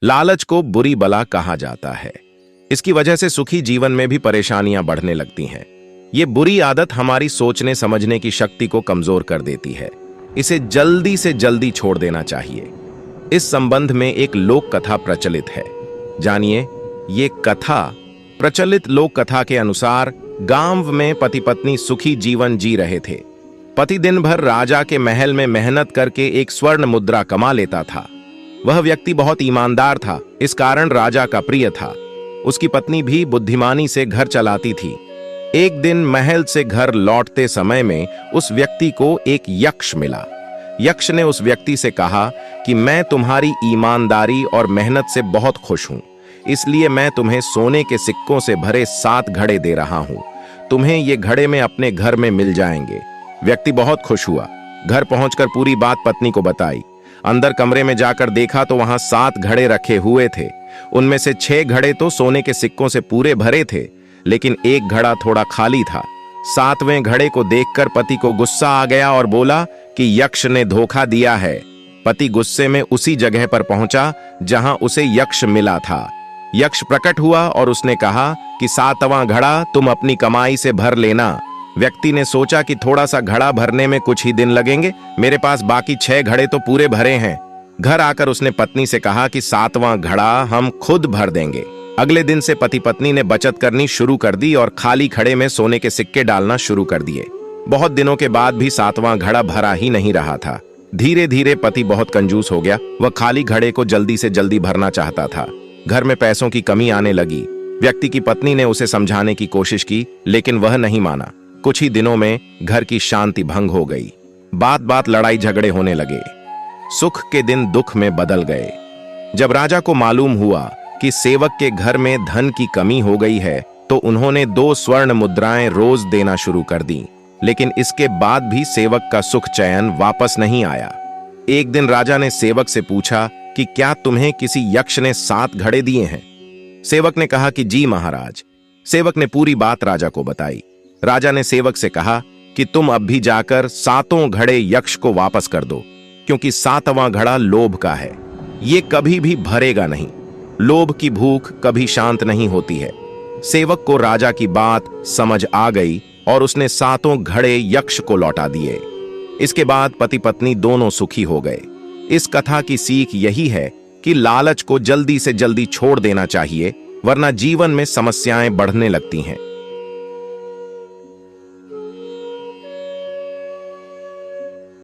लालच को बुरी बला कहा जाता है। इसकी वजह से सुखी जीवन में भी परेशानियां बढ़ने लगती हैं। ये बुरी आदत हमारी सोचने समझने की शक्ति को कमजोर कर देती है। इसे जल्दी से जल्दी छोड़ देना चाहिए। इस संबंध में एक लोक कथा प्रचलित है, जानिए ये कथा। प्रचलित लोक कथा के अनुसार गांव में पति पत्नी सुखी जीवन जी रहे थे। पति दिन भर राजा के महल में मेहनत करके एक स्वर्ण मुद्रा कमा लेता था। वह व्यक्ति बहुत ईमानदार था, इस कारण राजा का प्रिय था। उसकी पत्नी भी बुद्धिमानी से घर चलाती थी। एक दिन महल से घर लौटते समय में उस व्यक्ति को एक यक्ष मिला। यक्ष ने उस व्यक्ति से कहा कि मैं तुम्हारी ईमानदारी और मेहनत से बहुत खुश हूं, इसलिए मैं तुम्हें सोने के सिक्कों से भरे 7 घड़े दे रहा हूं। तुम्हें ये घड़े में अपने घर में मिल जाएंगे। व्यक्ति बहुत खुश हुआ। घर पहुंचकर पूरी बात पत्नी को बताई। अंदर कमरे में जाकर देखा तो वहां 7 घड़े रखे हुए थे। उनमें से 6 घड़े तो सोने के सिक्कों से पूरे भरे थे, लेकिन एक घड़ा थोड़ा खाली था। 7वें घड़े को देखकर पति को गुस्सा आ गया और बोला कि यक्ष ने धोखा दिया है। पति गुस्से में उसी जगह पर पहुंचा जहां उसे यक्ष मिला था। यक्ष प्रकट हुआ और उसने कहा कि 7वां घड़ा तुम अपनी कमाई से भर लेना। व्यक्ति ने सोचा कि थोड़ा सा घड़ा भरने में कुछ ही दिन लगेंगे, मेरे पास बाकी 6 घड़े तो पूरे भरे हैं। घर आकर उसने पत्नी से कहा कि 7वां घड़ा हम खुद भर देंगे। अगले दिन से पति पत्नी ने बचत करनी शुरू कर दी और खाली घड़े में सोने के सिक्के डालना शुरू कर दिए। बहुत दिनों के बाद भी 7वां घड़ा भरा ही नहीं रहा था। धीरे धीरे पति बहुत कंजूस हो गया। वह खाली घड़े को जल्दी से जल्दी भरना चाहता था। घर में पैसों की कमी आने लगी। व्यक्ति की पत्नी ने उसे समझाने की कोशिश की, लेकिन वह नहीं माना। कुछ ही दिनों में घर की शांति भंग हो गई। बात बात लड़ाई झगड़े होने लगे। सुख के दिन दुख में बदल गए। जब राजा को मालूम हुआ कि सेवक के घर में धन की कमी हो गई है, तो उन्होंने 2 स्वर्ण मुद्राएं रोज देना शुरू कर दी। लेकिन इसके बाद भी सेवक का सुख चैन वापस नहीं आया। एक दिन राजा ने सेवक से पूछा कि क्या तुम्हें किसी यक्ष ने 7 घड़े दिए हैं? सेवक ने कहा कि जी महाराज। सेवक ने पूरी बात राजा को बताई। राजा ने सेवक से कहा कि तुम अब भी जाकर 7 घड़े यक्ष को वापस कर दो, क्योंकि 7वां घड़ा लोभ का है। ये कभी भी भरेगा नहीं। लोभ की भूख कभी शांत नहीं होती है। सेवक को राजा की बात समझ आ गई और उसने 7 घड़े यक्ष को लौटा दिए। इसके बाद पति पत्नी दोनों सुखी हो गए। इस कथा की सीख यही है कि लालच को जल्दी से जल्दी छोड़ देना चाहिए, वरना जीवन में समस्याएं बढ़ने लगती हैं।